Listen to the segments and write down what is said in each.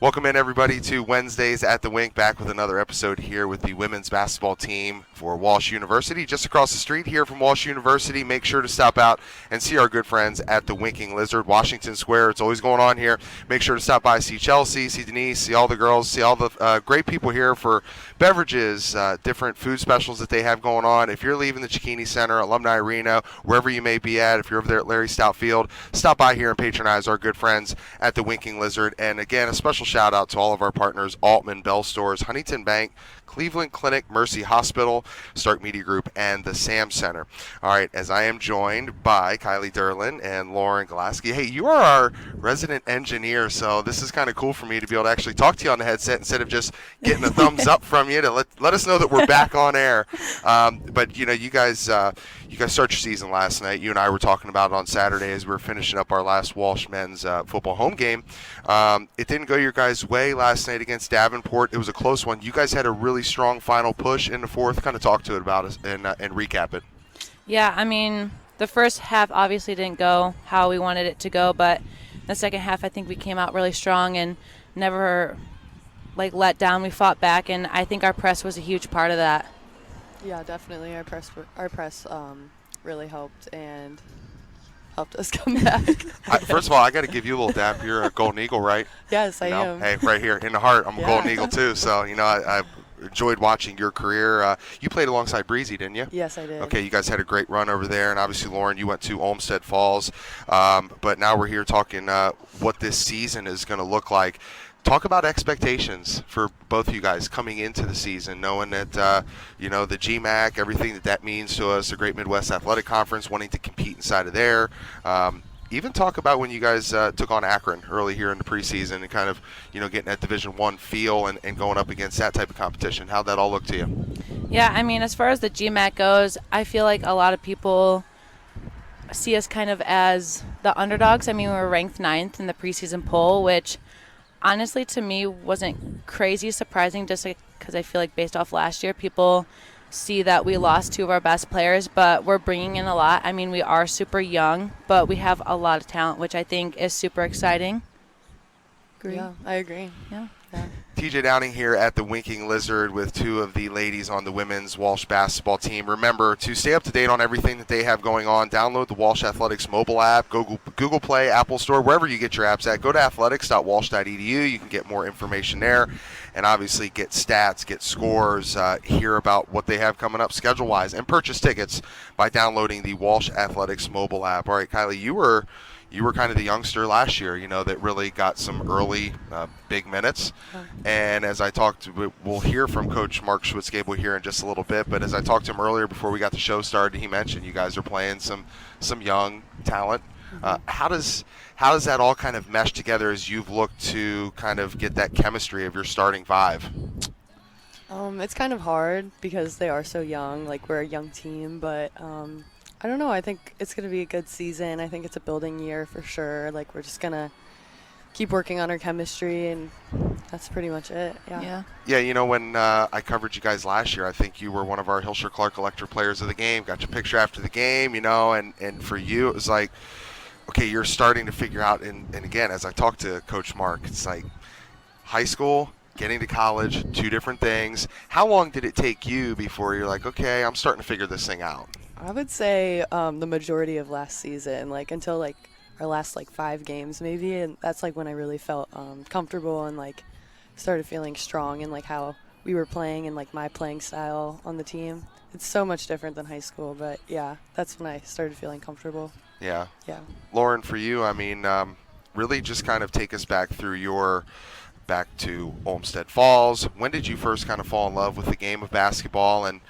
Welcome in, everybody, to Wednesdays at the Wink, back with another episode here with the women's basketball team for Walsh University. Just across the street here from Walsh University. Make sure to stop out and see our good friends at the Winking Lizard, Washington Square. It's always going on here. Make sure to stop by, see Chelsea, see Denise, see all the girls, see all the great people here for beverages, different food specials that they have going on. If you're leaving the Cicchini Center, Alumni Arena, wherever you may be at, if you're over there at Larry Stout Field, stop by here and patronize our good friends at the Winking Lizard. And again, a special shout out to all of our partners: Altman, Bell Stores, Huntington Bank, Cleveland Clinic, Mercy Hospital, Stark Media Group, and the Sam Center. All right, as I am joined by Kylie Derlin and Lauren Glasky. Hey, you are our resident engineer, so this is kind of cool for me to be able to actually talk to you on the headset instead of just getting a thumbs up from you to let us know that we're back on air. But you guys start your season last night. You and I were talking about it on Saturday as we were finishing up our last Walsh men's football home game. It didn't go your guys' way last night against Davenport. It was a close one. You guys had a really strong final push in the fourth. Kind of talk to it about it and recap it. Yeah, I mean, the first half obviously didn't go how we wanted it to go, but the second half I think we came out really strong and never let down. We fought back, and I think our press was a huge part of that. Yeah, definitely. Our press really helped and helped us come back. First of all, I got to give you a little dap. You're a Golden Eagle, right? Yes, I am. Hey, right here in the heart. I'm a Golden Eagle too. So I enjoyed watching your career. You played alongside Breezy, didn't you? Yes, I did. Okay, you guys had a great run over there, and obviously, Lauren, you went to Olmsted Falls. But now we're here talking what this season is going to look like. Talk about expectations for both of you guys coming into the season, knowing that, the GMAC, everything that means to us, the Great Midwest Athletic Conference, wanting to compete inside of there. Even talk about when you guys took on Akron early here in the preseason and kind of, getting that Division I feel and going up against that type of competition. How'd that all look to you? Yeah, I mean, as far as the GMAC goes, I feel like a lot of people see us kind of as the underdogs. I mean, we were ranked 9th in the preseason poll, which honestly to me wasn't crazy surprising, just because I feel like based off last year, people see that we lost 2 of our best players, but we're bringing in a lot. I mean, we are super young, but we have a lot of talent, which I think is super exciting. Agree. Yeah, I agree. Yeah. TJ Downing here at the Winking Lizard with 2 of the ladies on the women's Walsh basketball team. Remember, to stay up to date on everything that they have going on, download the Walsh Athletics mobile app, Google Play, Apple Store, wherever you get your apps at. Go to athletics.walsh.edu. You can get more information there and obviously get stats, get scores, hear about what they have coming up schedule-wise, and purchase tickets by downloading the Walsh Athletics mobile app. All right, Kylie, you were kind of the youngster last year, that really got some early big minutes. And as I talked, we'll hear from Coach Mark Schwitzgable here in just a little bit. But as I talked to him earlier before we got the show started, he mentioned you guys are playing some young talent. How does that all kind of mesh together as you've looked to kind of get that chemistry of your starting 5? It's kind of hard because they are so young. We're a young team, but I don't know. I think it's going to be a good season. I think it's a building year for sure. We're just going to keep working on our chemistry, and that's pretty much it. Yeah, when I covered you guys last year, I think you were one of our Hilsher Clark Electric players of the game. Got your picture after the game, and for you it was like, okay, you're starting to figure out, and again, as I talked to Coach Mark, it's like high school, getting to college, 2 different things. How long did it take you before you're like, okay, I'm starting to figure this thing out? I would say the majority of last season, until our last 5 games maybe, and that's when I really felt comfortable and started feeling strong in how we were playing and my playing style on the team. It's so much different than high school, but yeah, that's when I started feeling comfortable. Yeah. Lauren, for you, I mean, really just kind of take us back through back to Olmsted Falls. When did you first kind of fall in love with the game of basketball, and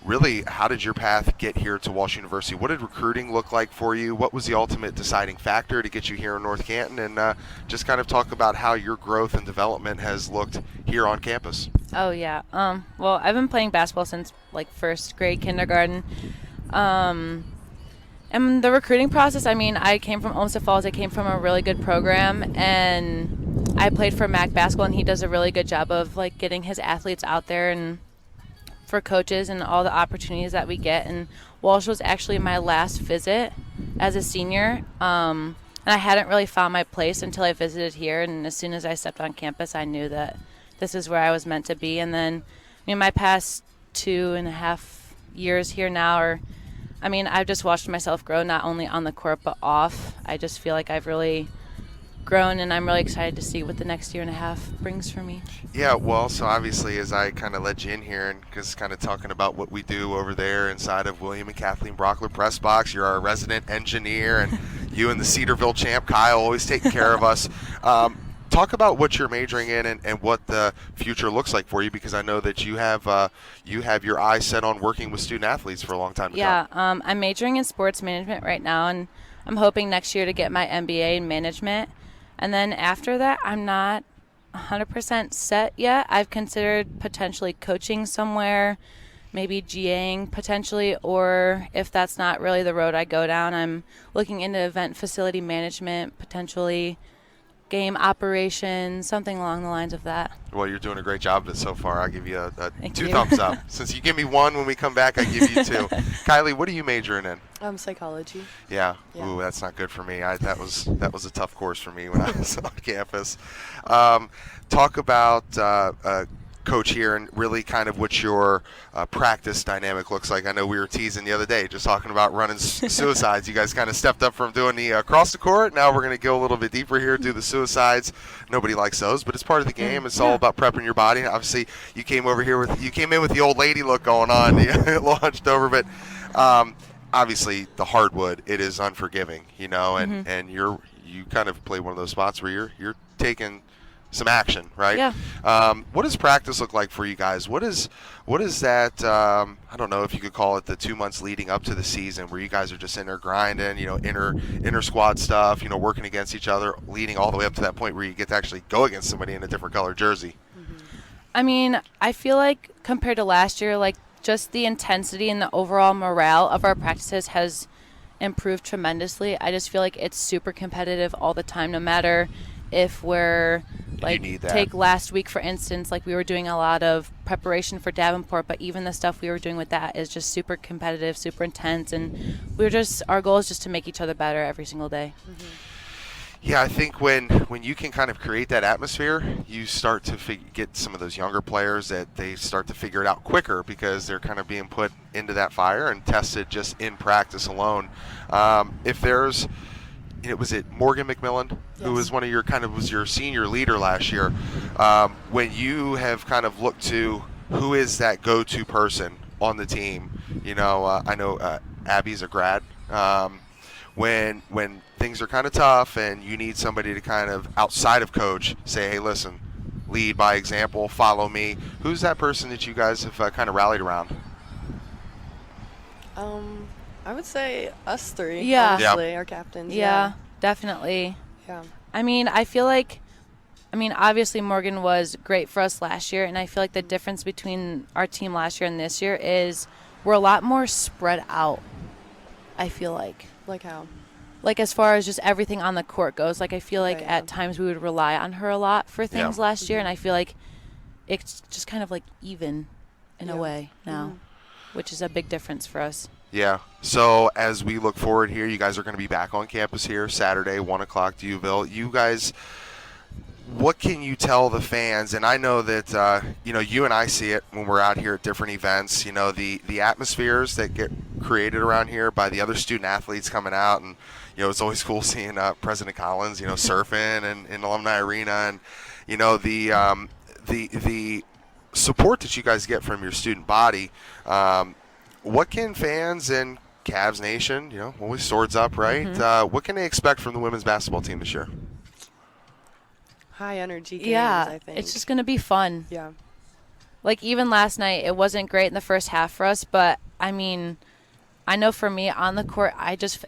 really, how did your path get here to Walsh University? What did recruiting look like for you? What was the ultimate deciding factor to get you here in North Canton? And just kind of talk about how your growth and development has looked here on campus. Oh, yeah. Well, I've been playing basketball since, first grade, kindergarten. And the recruiting process, I mean, I came from Olmsted Falls. I came from a really good program, and I played for Mac Basketball, and he does a really good job of, getting his athletes out there and for coaches and all the opportunities that we get. And Walsh was actually my last visit as a senior. And I hadn't really found my place until I visited here. And as soon as I stepped on campus, I knew that this is where I was meant to be. And then, my past 2.5 years here now I've just watched myself grow not only on the court but off. I just feel like I've really grown, and I'm really excited to see what the next 1.5 brings for me. Yeah, well, so obviously as I kind of led you in here and because kind of talking about what we do over there inside of William and Kathleen Brockler Press Box, you're our resident engineer, and you and the Cedarville champ, Kyle, always taking care of us. Talk about what you're majoring in and what the future looks like for you, because I know that you have your eyes set on working with student athletes for a long time to come. I'm majoring in sports management right now, and I'm hoping next year to get my MBA in management. And then after that, I'm not 100% set yet. I've considered potentially coaching somewhere, maybe GAing potentially, or if that's not really the road I go down, I'm looking into event facility management, potentially game operations, something along the lines of that. Well, you're doing a great job of it so far. I'll give you a two you. thumbs up. Since you give me one when we come back, I give you two. Kylie, what are you majoring in? Psychology. Yeah. Yeah. Ooh, that's not good for me. That was a tough course for me when I was on campus. Talk about coach here and really kind of what your practice dynamic looks like. I know we were teasing the other day just talking about running suicides. You guys kind of stepped up from doing the across the court. Now we're going to go a little bit deeper here, do the suicides. Nobody likes those, but it's part of the game. It's all about prepping your body. Obviously, you came in with the old lady look going on. You launched over, but obviously the hardwood, it is unforgiving, and you kind of play one of those spots where you're taking some action, right? Yeah. What does practice look like for you guys? What is that? I don't know if you could call it the 2 months leading up to the season, where you guys are just in there grinding, inter squad stuff, working against each other, leading all the way up to that point where you get to actually go against somebody in a different color jersey. I feel like compared to last year, like just the intensity and the overall morale of our practices has improved tremendously. I just feel like it's super competitive all the time, no matter if we're take last week, for instance, like we were doing a lot of preparation for Davenport, but even the stuff we were doing with that is just super competitive, super intense, and our goal is just to make each other better every single day. Mm-hmm. Yeah, I think when you can kind of create that atmosphere, you start to get some of those younger players that they start to figure it out quicker because they're kind of being put into that fire and tested just in practice alone. If there's was it Morgan McMillan, who was one of was your senior leader last year? When you have kind of looked to who is that go-to person on the team, I know Abby's a grad. When things are kind of tough and you need somebody to kind of outside of coach say, hey, listen, lead by example, follow me. Who's that person that you guys have kind of rallied around? I would say us three. Yeah. Honestly, our captains. Yeah, definitely. Yeah. I feel like, obviously Morgan was great for us last year, and I feel like the difference between our team last year and this year is we're a lot more spread out, I feel like. Like how? Like as far as just everything on the court goes. Like I feel like at times we would rely on her a lot for things last year, and I feel like it's just kind of like even in a way now, which is a big difference for us. Yeah. So as we look forward here, you guys are going to be back on campus here Saturday, 1 o'clock, Duville. You guys, what can you tell the fans? And I know that, you and I see it when we're out here at different events, the atmospheres that get created around here by the other student athletes coming out. And, it's always cool seeing President Collins, surfing and in Alumni Arena. And, the support that you guys get from your student body. What can fans and Cavs Nation, always swords up, right? Mm-hmm. What can they expect from the women's basketball team this year? High energy games, I think. It's just going to be fun. Yeah. Like even last night, it wasn't great in the first half for us, but I know for me on the court,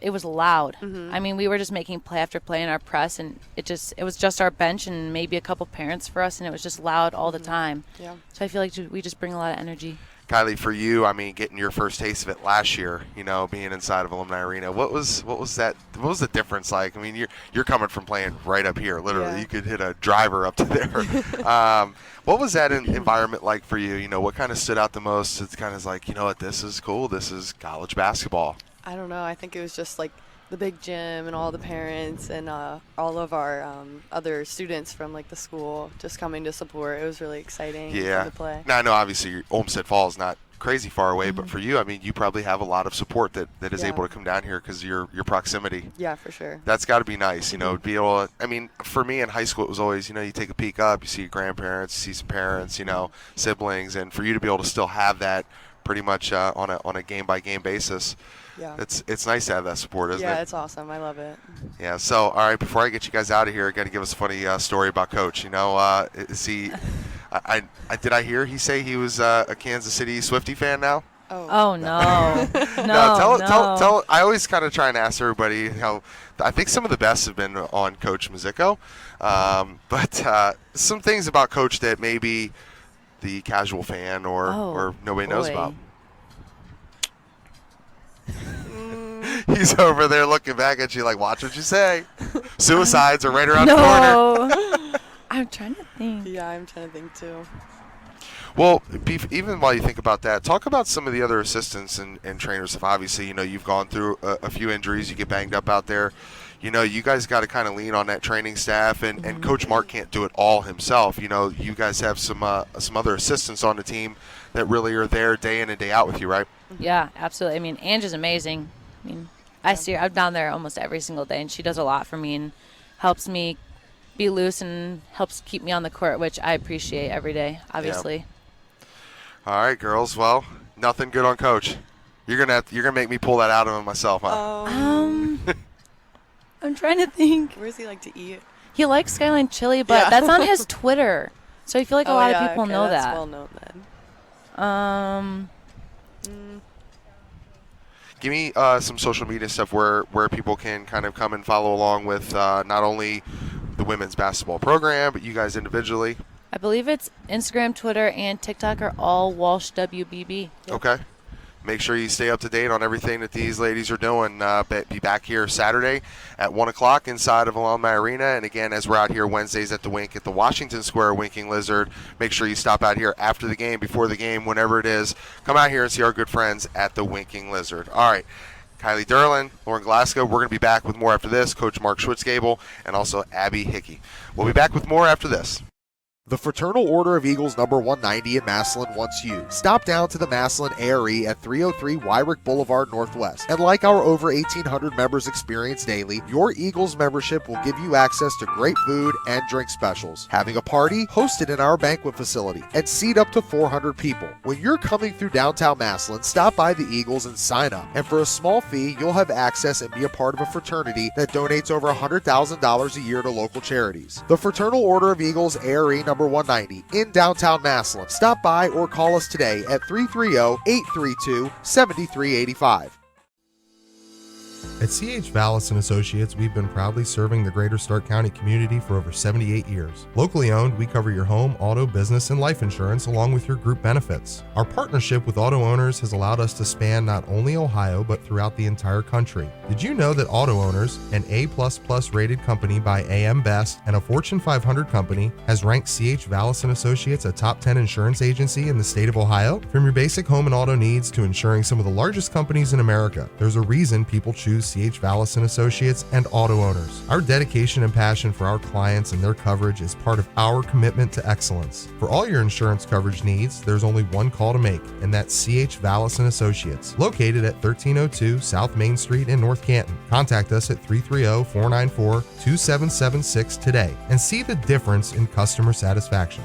it was loud. Mm-hmm. We were just making play after play in our press, and it was just our bench and maybe a couple parents for us, and it was just loud all the time. Yeah. So I feel like we just bring a lot of energy. Kylie, for you, getting your first taste of it last year, being inside of Alumni Arena, what was that? What was the difference like? You're coming from playing right up here, literally. Yeah. You could hit a driver up to there. What was that environment like for you? What kind of stood out the most? It's kind of like, this is cool. This is college basketball. I don't know. I think it was just like the big gym and all the parents and all of our other students from like the school just coming to support. It was really exciting Yeah. to play. Now I know obviously Olmsted Falls is not crazy far away, but for you, I mean, you probably have a lot of support that is Yeah. able to come down here because your proximity. Yeah, for sure. That's got to be nice, you know, to be able to, I mean, for me in high school, it was always, you know, you take a peek up, you see your grandparents, you see some parents, you know, siblings, and for you to be able to still have that pretty much on a game-by-game basis, Yeah. it's nice to have that support, isn't Yeah, it? it's awesome. I love it. Yeah, so, all right, before I get you guys out of here, I got to give us a funny story about Coach. You know, is he, did I hear he say he was a Kansas City Swiftie fan now? Oh no, Tell. I always kind of try and ask everybody how. I think some of the best have been on Coach Mazzico, but some things about Coach that maybe the casual fan or nobody knows about. He's over there looking back at you like, watch what you say. Suicides are right around the corner. No. I'm trying to think. Yeah, I'm trying to think too. Well, even while you think about that, talk about some of the other assistants and trainers. If obviously, you know, you've gone through a few injuries, you get banged up out there. You know, you guys got to kind of lean on that training staff, and Coach Mark can't do it all himself. You know, you guys have some other assistants on the team that really are there day in and day out with you, right? Yeah, absolutely. I mean, Ange is amazing. I mean, I see her. I'm down there almost every single day, and she does a lot for me and helps me be loose and helps keep me on the court, which I appreciate every day, obviously. Yeah. All right, girls. Well, nothing good on Coach. You're gonna make me pull that out of him myself, huh? I'm trying to think. Where does he like to eat? He likes Skyline Chili, but that's on his Twitter, so I feel like a lot of people know that's that. well known then. Give me some social media stuff where people can kind of come and follow along with not only the women's basketball program, but you guys individually. I believe it's Instagram, Twitter, and TikTok are all Walsh WBB. Okay. Make sure you stay up to date on everything that these ladies are doing. Be back here Saturday at 1 o'clock inside of Alumni Arena. And again, as we're out here Wednesdays at the Wink at the Washington Square Winking Lizard, make sure you stop out here after the game, before the game, whenever it is. Come out here and see our good friends at the Winking Lizard. All right. Kylie Derlin, Lauren Glasgow. We're going to be back with more after this. Coach Mark Schwitzgable and also Abby Hickey. We'll be back with more after this. The Fraternal Order of Eagles number 190 in Massillon wants you. Stop down to the Massillon ARE at 303 Wyrick Boulevard Northwest. And like our over 1,800 members experience daily, your Eagles membership will give you access to great food and drink specials. Having a party? Host it in our banquet facility and seat up to 400 people. When you're coming through downtown Massillon, stop by the Eagles and sign up. And for a small fee, you'll have access and be a part of a fraternity that donates over $100,000 a year to local charities. The Fraternal Order of Eagles ARE number 190 in downtown Massillon. Stop by or call us today at 330-832-7385. At C.H. Vallis & Associates, we've been proudly serving the greater Stark County community for over 78 years. Locally owned, we cover your home, auto, business, and life insurance along with your group benefits. Our partnership with auto owners has allowed us to span not only Ohio, but throughout the entire country. Did you know that Auto Owners, an A++ rated company by AM Best and a Fortune 500 company, has ranked C.H. Vallis & Associates a top 10 insurance agency in the state of Ohio? From your basic home and auto needs to insuring some of the largest companies in America, there's a reason people choose C.H. Vallis & Associates and Auto Owners. Our dedication and passion for our clients and their coverage is part of our commitment to excellence. For all your insurance coverage needs, there's only one call to make, and that's C.H. Vallis & Associates, located at 1302 South Main Street in North Canton. Contact us at 330-494-2776 today and see the difference in customer satisfaction.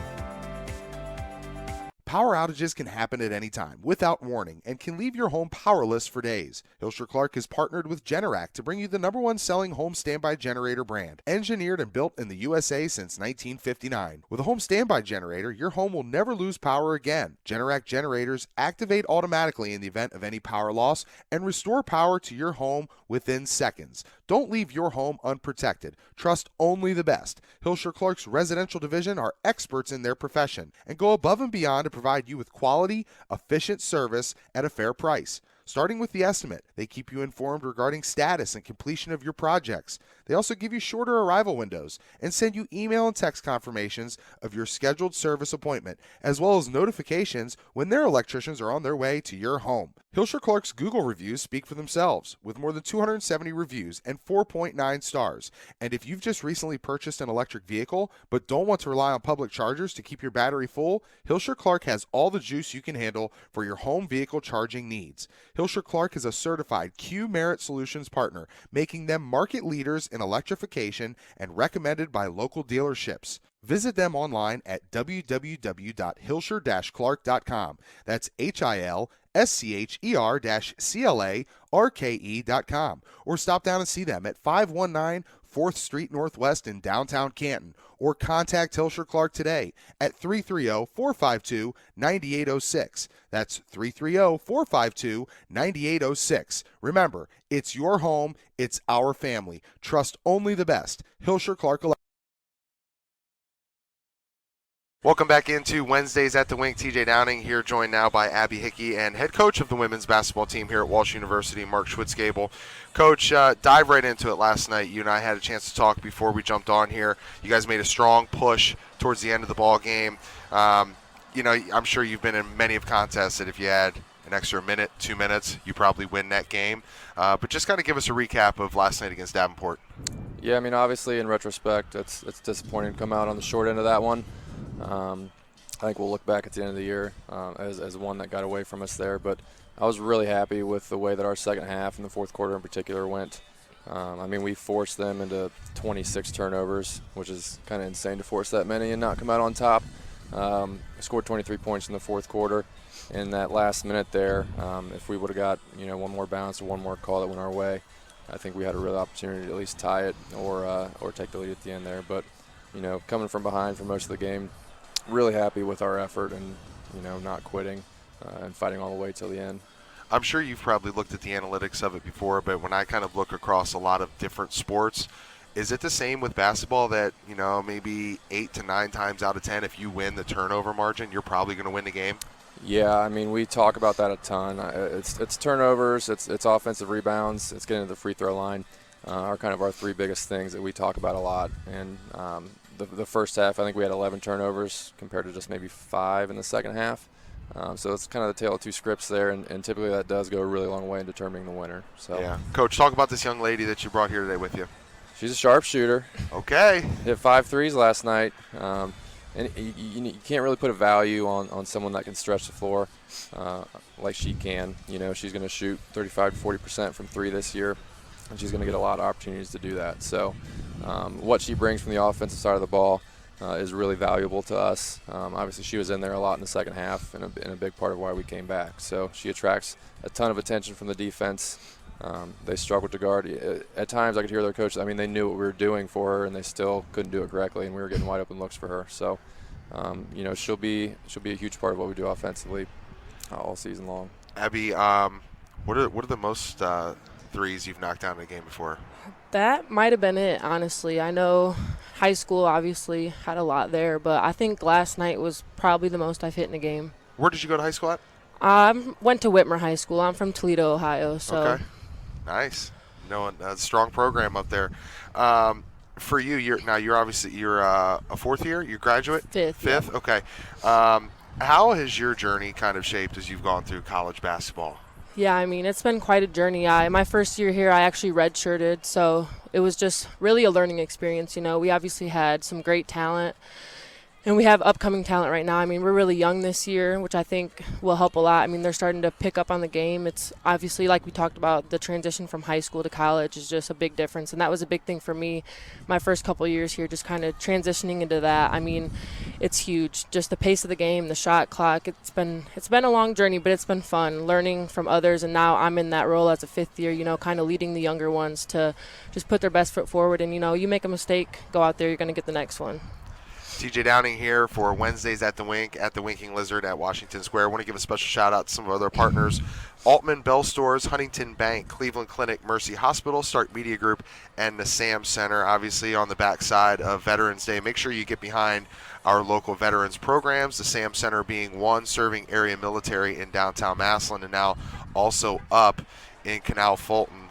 Power outages can happen at any time without warning and can leave your home powerless for days. Hilscher Clark has partnered with Generac to bring you the #1 selling home standby generator brand, engineered and built in the USA since 1959. With a home standby generator, your home will never lose power again. Generac generators activate automatically in the event of any power loss and restore power to your home within seconds. Don't leave your home unprotected. Trust only the best. Hilscher Clark's residential division are experts in their profession and go above and beyond to provide you with quality, efficient service at a fair price. starting with the estimate. They keep you informed regarding status and completion of your projects. They also give you shorter arrival windows and send you email and text confirmations of your scheduled service appointment, as well as notifications when their electricians are on their way to your home. Hilscher Clark's Google reviews speak for themselves, with more than 270 reviews and 4.9 stars. And if you've just recently purchased an electric vehicle but don't want to rely on public chargers to keep your battery full, Hilscher Clark has all the juice you can handle for your home vehicle charging needs. Hilscher Clark is a certified Q Merit Solutions partner, making them market leaders in electrification and recommended by local dealerships. Visit them online at www.hilscher-clark.com. That's HILSCHER-CLARKE.com. Or stop down and see them at 519 4th Street Northwest in downtown Canton. Or contact Hilscher Clark today at 330-452-9806. That's 330-452-9806. Remember, it's your home, it's our family. Trust only the best. Hilscher Clark. Welcome back into Wednesdays at the Wink. TJ Downing here, joined now by Abby Hickey and head coach of the women's basketball team here at Walsh University, Mark Schwitzgable. Coach, dive right into it last night. You and I had a chance to talk before we jumped on here. You guys made a strong push towards the end of the ball game. I'm sure you've been in many of contests that if you had an extra minute, 2 minutes, you probably win that game. But just kind of give us a recap of last night against Davenport. Yeah, I mean, obviously in retrospect, it's disappointing to come out on the short end of that one. I think we'll look back at the end of the year as one that got away from us there. But I was really happy with the way that our second half and the fourth quarter in particular went. We forced them into 26 turnovers, which is kind of insane to force that many and not come out on top. Scored 23 points in the fourth quarter. In that last minute there, if we would have got one more bounce or one more call that went our way, I think we had a real opportunity to at least tie it or take the lead at the end there. But coming from behind for most of the game, really happy with our effort and not quitting and fighting all the way till the end. I'm sure you've probably looked at the analytics of it before, but when I kind of look across a lot of different sports, is it the same with basketball that maybe 8 to 9 times out of 10, if you win the turnover margin, you're probably going to win the game? Yeah, I mean, we talk about that a ton. It's turnovers, it's offensive rebounds, it's getting to the free throw line are kind of our three biggest things that we talk about a lot. And the first half, I think we had 11 turnovers compared to just maybe 5 in the second half. So it's kind of the tale of two scripts there, and typically that does go a really long way in determining the winner. So yeah. Coach, talk about this young lady that you brought here today with you. She's a sharpshooter. Okay. Hit 5 threes last night. And you can't really put a value on someone that can stretch the floor like she can. She's going to shoot 35 to 40% from 3 this year, and she's going to get a lot of opportunities to do that. So what she brings from the offensive side of the ball is really valuable to us. Obviously, she was in there a lot in the second half and a big part of why we came back. So she attracts a ton of attention from the defense. They struggled to guard. At times, I could hear their coaches. I mean, they knew what we were doing for her, and they still couldn't do it correctly, and we were getting wide open looks for her. So, she'll be a huge part of what we do offensively all season long. Abby, what are the most threes you've knocked down in a game before? That might have been it, honestly. I know high school obviously had a lot there, but I think last night was probably the most I've hit in a game. Where did you go to high school at? I went to Whitmer High School. I'm from Toledo, Ohio. So. Okay. Nice. A strong program up there. For you, you're a fourth year. You're graduate. Fifth. Yeah. Okay. How has your journey kind of shaped as you've gone through college basketball? Yeah, I mean, it's been quite a journey. My first year here, I actually redshirted, so it was just really a learning experience. We obviously had some great talent, and we have upcoming talent right now. I mean, we're really young this year, which I think will help a lot. I mean, they're starting to pick up on the game. It's obviously, like we talked about, the transition from high school to college is just a big difference, and that was a big thing for me my first couple of years here, just kind of transitioning into that. I mean, it's huge. Just the pace of the game, the shot clock. It's been a long journey, but it's been fun learning from others, and now I'm in that role as a fifth year, kind of leading the younger ones to just put their best foot forward. And, you make a mistake, go out there, you're going to get the next one. TJ Downing here for Wednesdays at the Wink at the Winking Lizard at Washington Square. I want to give a special shout out to some of our other partners: Altman Bell Stores, Huntington Bank, Cleveland Clinic, Mercy Hospital, Stark Media Group, and the Sam Center. Obviously, on the backside of Veterans Day, make sure you get behind our local veterans programs. The Sam Center being one, serving area military in downtown Massillon, and now also up in Canal Fulton.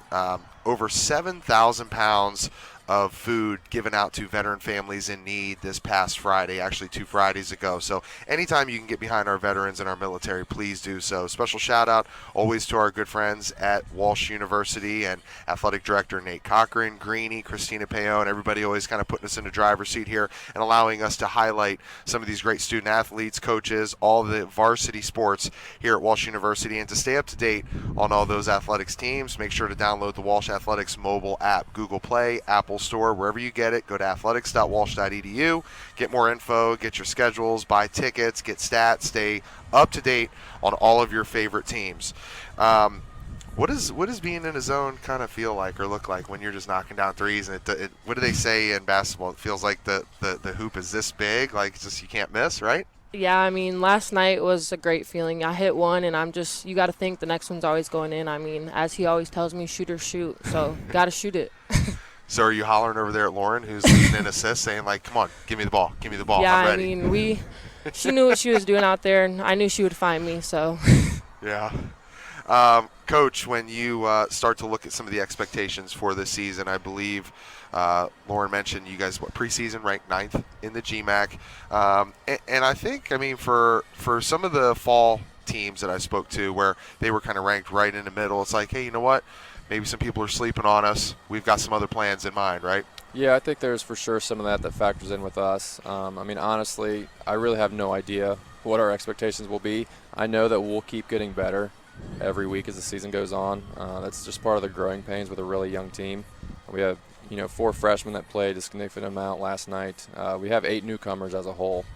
Over 7,000 pounds of food given out to veteran families in need this past Friday, actually 2 Fridays ago. So anytime you can get behind our veterans and our military, please do so. Special shout out always to our good friends at Walsh University and Athletic Director Nate Cochran, Greeny, Christina Payon, everybody always kind of putting us in the driver's seat here and allowing us to highlight some of these great student athletes, coaches, all the varsity sports here at Walsh University. And to stay up to date on all those athletics teams, make sure to download the Walsh Athletics mobile app, Google Play, Apple Store, wherever you get it. Go to athletics.walsh.edu, get more info, get your schedules, buy tickets, get stats, stay up to date on all of your favorite teams. What does being in a zone kind of feel like or look like when you're just knocking down threes? And what do they say in basketball? It feels like the hoop is this big, like just you can't miss, right? Yeah, I mean, last night was a great feeling. I hit one, and you got to think the next one's always going in. I mean, as he always tells me, shoot or shoot, so got to shoot it. So are you hollering over there at Lauren, who's leading in assists, saying, like, come on, give me the ball, Yeah, I'm ready? I mean, she knew what she was doing out there, and I knew she would find me, so. Yeah. Coach, when you start to look at some of the expectations for this season, I believe Lauren mentioned you guys, preseason ranked 9th in the GMAC. And I think, I mean, for some of the fall teams that I spoke to where they were kind of ranked right in the middle, it's like, hey, you know what? Maybe some people are sleeping on us. We've got some other plans in mind, right? Yeah, I think there's for sure some of that factors in with us. I mean, honestly, I really have no idea what our expectations will be. I know that we'll keep getting better every week as the season goes on. That's just part of the growing pains with a really young team. We have, 4 freshmen that played a significant amount last night. We have 8 newcomers as a whole.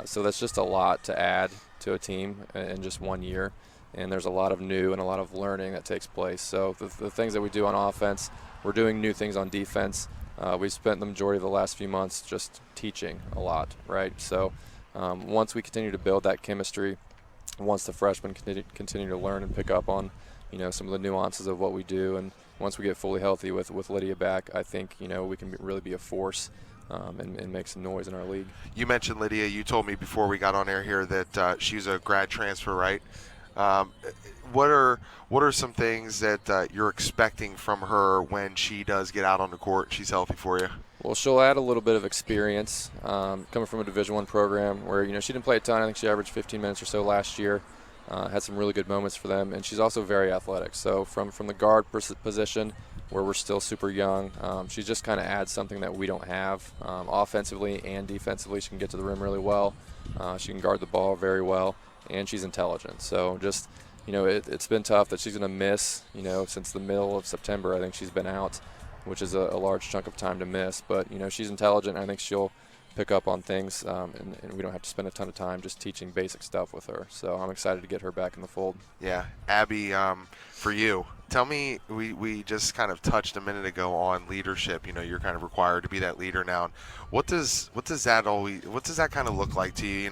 So that's just a lot to add to a team in just 1 year. And there's a lot of new and a lot of learning that takes place. So the things that we do on offense, we're doing new things on defense. We've spent the majority of the last few months just teaching a lot, right? So once we continue to build that chemistry, once the freshmen continue to learn and pick up on, some of the nuances of what we do, and once we get fully healthy with Lydia back, I think, we can really be a force and make some noise in our league. You mentioned Lydia. You told me before we got on air here that she's a grad transfer, right? What are some things that you're expecting from her when she does get out on the court and she's healthy for you? Well, she'll add a little bit of experience coming from a Division I program where, she didn't play a ton. I think she averaged 15 minutes or so last year, had some really good moments for them, and she's also very athletic. So from the guard position where we're still super young, she just kind of adds something that we don't have. Offensively and defensively, she can get to the rim really well. She can guard the ball very well. And she's intelligent. So just, it's been tough that she's going to miss, since the middle of September. I think she's been out, which is a large chunk of time to miss. But, she's intelligent. I think she'll pick up on things, and we don't have to spend a ton of time just teaching basic stuff with her. So I'm excited to get her back in the fold. Yeah. Abby, for you, tell me, we just kind of touched a minute ago on leadership. You're kind of required to be that leader now. What does that kind of look like to you?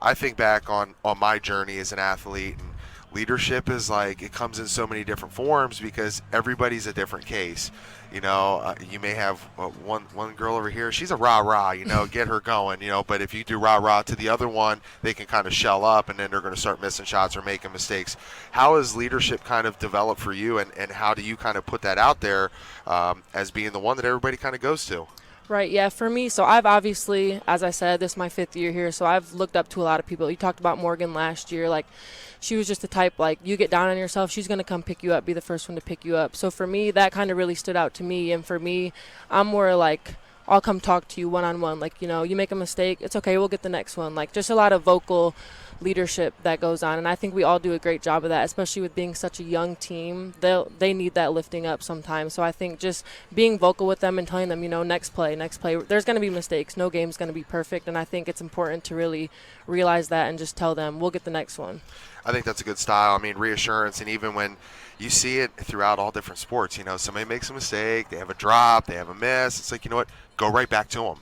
I think back on my journey as an athlete, and leadership is like, it comes in so many different forms because everybody's a different case. You may have one girl over here, she's a rah-rah, get her going, but if you do rah-rah to the other one, they can kind of shell up and then they're going to start missing shots or making mistakes. How has leadership kind of developed for you, and how do you kind of put that out there as being the one that everybody kind of goes to? Right, yeah, for me, so I've obviously, as I said, this is my 5th year here, so I've looked up to a lot of people. You talked about Morgan last year, like, she was just the type, like, you get down on yourself, she's going to come pick you up, be the first one to pick you up. So for me, that kind of really stood out to me, and for me, I'm more like, I'll come talk to you one-on-one. Like, you make a mistake, it's okay, we'll get the next one. Like, just a lot of vocal leadership that goes on, and I think we all do a great job of that, especially with being such a young team. They need that lifting up sometimes. So I think just being vocal with them and telling them, next play, there's going to be mistakes. No game's going to be perfect, and I think it's important to really realize that and just tell them, we'll get the next one. I think that's a good style. I mean, reassurance, and even when you see it throughout all different sports, somebody makes a mistake, they have a drop, they have a miss, it's like, go right back to them.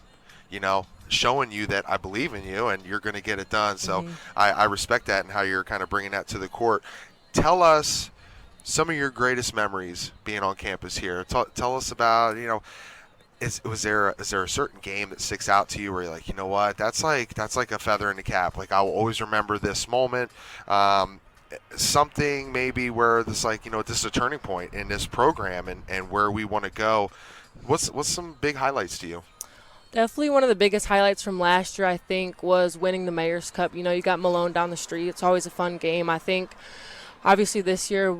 showing you that I believe in you and you're going to get it done. So I respect that and how you're kind of bringing that to the court. Tell us some of your greatest memories being on campus here. Tell us about, is there a certain game that sticks out to you where you're like, you know what, that's like a feather in the cap. Like, I will always remember this moment. Something maybe where this, like, this is a turning point in this program and where we want to go. What's some big highlights to you? Definitely one of the biggest highlights from last year, I think, was winning the Mayor's Cup. You got Malone down the street. It's always a fun game. I think, obviously, this year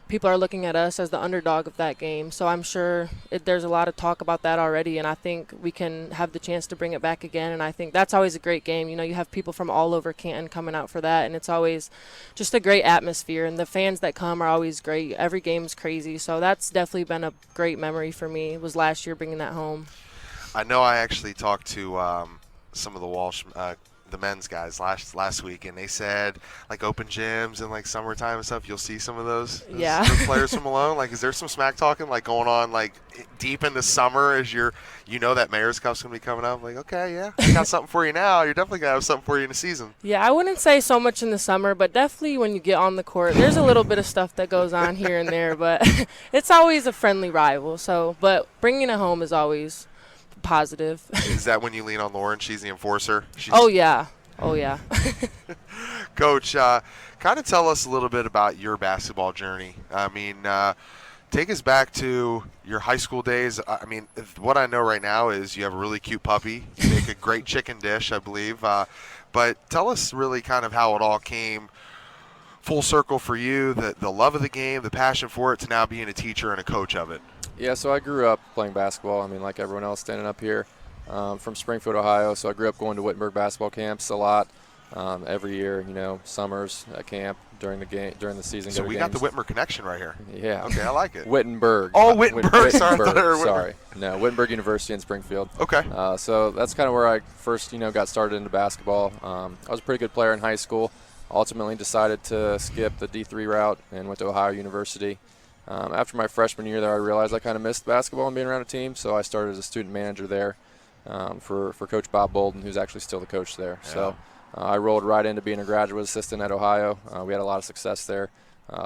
people are looking at us as the underdog of that game. So I'm sure there's a lot of talk about that already, and I think we can have the chance to bring it back again. And I think that's always a great game. You have people from all over Canton coming out for that, and it's always just a great atmosphere. And the fans that come are always great. Every game's crazy. So that's definitely been a great memory for me, was last year bringing that home. I know I actually talked to some of the Walsh the men's guys last week, and they said, like, open gyms and like summertime and stuff, you'll see some of those players from Malone. Like, is there some smack talking like going on like deep in the summer as that Mayor's Cup's gonna be coming up? Like, okay, yeah, I got something for you now. You're definitely gonna have something for you in the season. Yeah, I wouldn't say so much in the summer, but definitely when you get on the court, there's a little bit of stuff that goes on here and there, but it's always a friendly rival. So, but bringing it home is always positive. Is that when you lean on Lauren? She's the enforcer. Oh yeah. Coach, kind of tell us a little bit about your basketball journey. I mean, take us back to your high school days. I mean, what I know right now is you have a really cute puppy. You make a great chicken dish, I believe. But tell us really kind of how it all came full circle for you, the love of the game, the passion for it, to now being a teacher and a coach of it. Yeah, so I grew up playing basketball. I mean, like everyone else standing up here, from Springfield, Ohio. So I grew up going to Wittenberg basketball camps a lot. Every year, summers at camp during the season. So we got the Whitmer connection right here. Yeah. Okay, I like it. Wittenberg. Oh, Wittenberg. Sorry. No, Wittenberg University in Springfield. Okay. So that's kind of where I first, got started into basketball. I was a pretty good player in high school. Ultimately decided to skip the D3 route and went to Ohio University. After my freshman year there, I realized I kind of missed basketball and being around a team, so I started as a student manager there for Coach Bob Bolden, who's actually still the coach there. Yeah. So I rolled right into being a graduate assistant at Ohio. We had a lot of success there.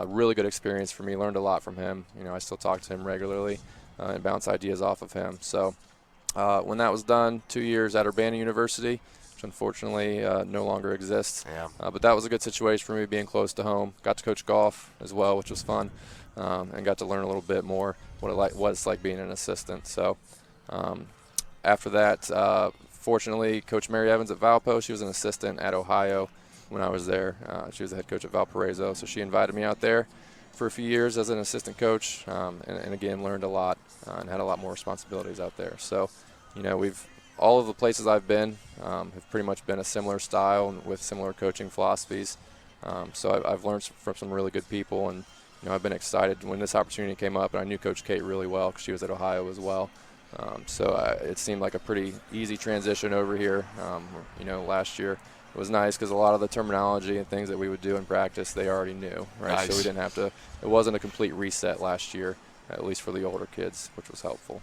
Really good experience for me. Learned a lot from him. I still talk to him regularly and bounce ideas off of him. So when that was done, 2 years at Urbana University, which unfortunately no longer exists. Yeah. But that was a good situation for me, being close to home. Got to coach golf as well, which was fun, and got to learn a little bit more what it's like being an assistant. So after that, fortunately, Coach Mary Evans at Valpo, she was an assistant at Ohio when I was there. She was the head coach at Valparaiso, so she invited me out there for a few years as an assistant coach, and again learned a lot and had a lot more responsibilities out there. So, all of the places I've been have pretty much been a similar style and with similar coaching philosophies. So I've learned from some really good people, and I've been excited when this opportunity came up. And I knew Coach Kate really well because she was at Ohio as well. So it seemed like a pretty easy transition over here. Last year it was nice because a lot of the terminology and things that we would do in practice they already knew, right? Nice. So we didn't have to. It wasn't a complete reset last year, at least for the older kids, which was helpful.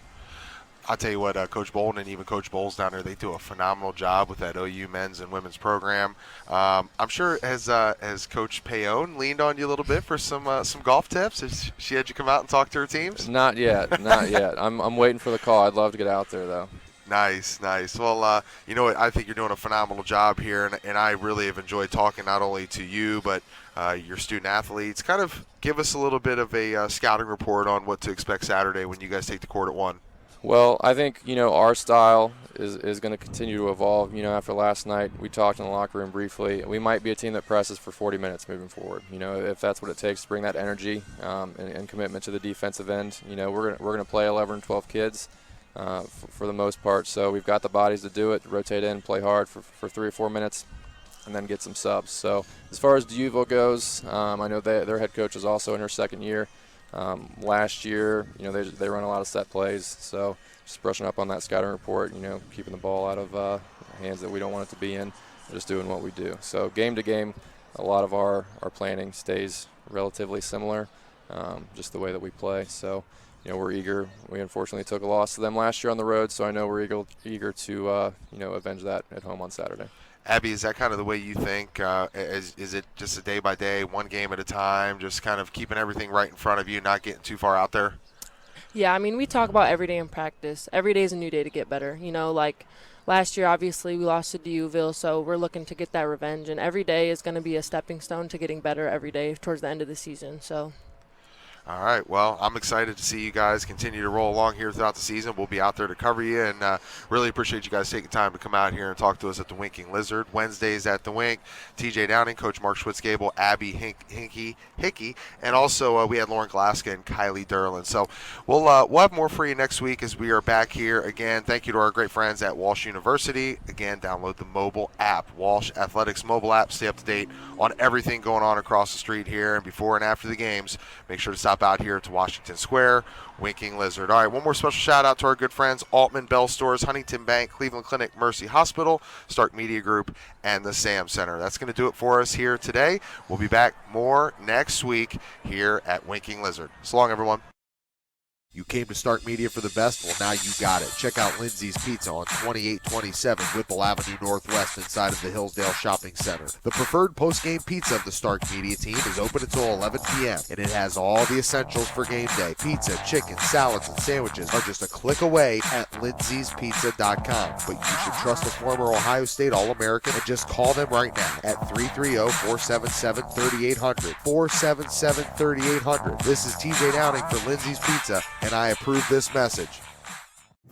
I'll tell you what, Coach Bolden and even Coach Bowles down there, they do a phenomenal job with that OU men's and women's program. I'm sure has Coach Payon leaned on you a little bit for some golf tips? Has she had you come out and talk to her teams? Not yet. I'm waiting for the call. I'd love to get out there, though. Nice. Well, you know what? I think you're doing a phenomenal job here, and I really have enjoyed talking not only to you but your student athletes. Kind of give us a little bit of a scouting report on what to expect Saturday when you guys take the court at 1. Well, I think, our style is going to continue to evolve. After last night, we talked in the locker room briefly. We might be a team that presses for 40 minutes moving forward. If that's what it takes to bring that energy and commitment to the defensive end. We're going to play 11 or 12 kids for the most part. So we've got the bodies to do it, rotate in, play hard for 3 or 4 minutes, and then get some subs. So as far as D'Uval goes, I know their head coach is also in her second year. Last year, they run a lot of set plays, so just brushing up on that scouting report, keeping the ball out of hands that we don't want it to be in, just doing what we do. So game to game, a lot of our planning stays relatively similar, just the way that we play. So we're eager. We unfortunately took a loss to them last year on the road, so I know we're eager to avenge that at home on Saturday. Abby, is that kind of the way you think? Is it just a day by day, one game at a time, just kind of keeping everything right in front of you, not getting too far out there? Yeah, I mean, we talk about every day in practice. Every day is a new day to get better. Like last year, obviously, we lost to Duville, so we're looking to get that revenge. And every day is going to be a stepping stone to getting better every day towards the end of the season. So. All right, well, I'm excited to see you guys continue to roll along here throughout the season. We'll be out there to cover you, and really appreciate you guys taking time to come out here and talk to us at the Winking Lizard. Wednesdays at the Wink, TJ Downing, Coach Mark Schwitzgable, Abby Hickey, and also we had Lauren Glaska and Kylie Derlin. So we'll have more for you next week as we are back here. Again, thank you to our great friends at Walsh University. Again, download the mobile app, Walsh Athletics mobile app. Stay up to date on everything going on across the street here, and before and after the games, make sure to stop out here to Washington Square, Winking Lizard. All right, one more special shout out to our good friends Altman Bell Stores, Huntington Bank, Cleveland Clinic, Mercy Hospital, Stark Media Group, and the Sam Center. That's going to do it for us here today. We'll be back more next week here at Winking Lizard. So long, everyone. You came to Stark Media for the best? Well, now you got it. Check out Lindsay's Pizza on 2827 Whipple Avenue Northwest inside of the Hillsdale Shopping Center. The preferred post-game pizza of the Stark Media team is open until 11 p.m., and it has all the essentials for game day. Pizza, chicken, salads, and sandwiches are just a click away at lindsayspizza.com. But you should trust the former Ohio State All-American and just call them right now at 330-477-3800. 477-3800. This is TJ Downing for Lindsay's Pizza, and I approve this message.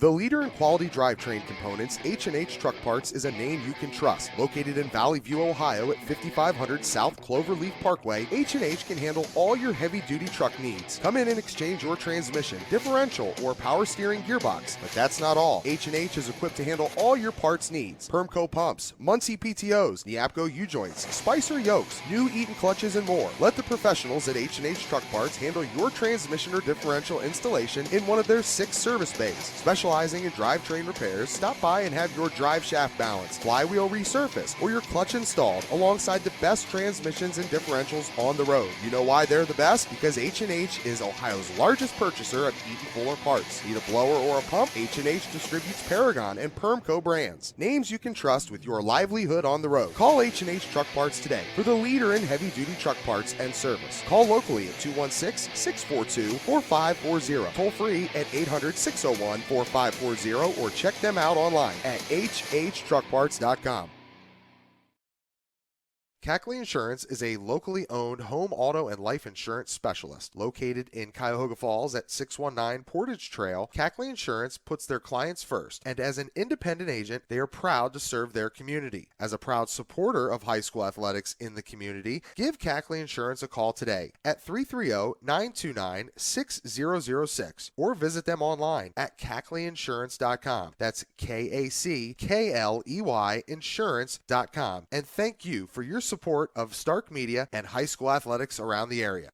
The leader in quality drivetrain components, H&H Truck Parts is a name you can trust. Located in Valley View, Ohio at 5500 South Cloverleaf Parkway, H&H can handle all your heavy-duty truck needs. Come in and exchange your transmission, differential, or power steering gearbox. But that's not all. H&H is equipped to handle all your parts needs. Permco pumps, Muncie PTOs, Neapco U-joints, Spicer yokes, new Eaton clutches, and more. Let the professionals at H&H Truck Parts handle your transmission or differential installation in one of their 6 service bays. Specializing in drivetrain repairs, stop by and have your drive shaft balanced, flywheel resurfaced, or your clutch installed alongside the best transmissions and differentials on the road. You know why they're the best? Because H&H is Ohio's largest purchaser of Eaton Fuller parts. Need a blower or a pump? H&H distributes Paragon and Permco brands. Names you can trust with your livelihood on the road. Call H&H Truck Parts today for the leader in heavy-duty truck parts and service. Call locally at 216-642-4540. Toll free at 800-601-4540 or check them out online at hhtruckparts.com. Cackley Insurance is a locally owned home, auto, and life insurance specialist. Located in Cuyahoga Falls at 619 Portage Trail, Cackley Insurance puts their clients first, and as an independent agent, they are proud to serve their community. As a proud supporter of high school athletics in the community, give Cackley Insurance a call today at 330-929-6006 or visit them online at cackleyinsurance.com. That's KACKLEY insurance.com. And thank you for your support of Stark Media and high school athletics around the area.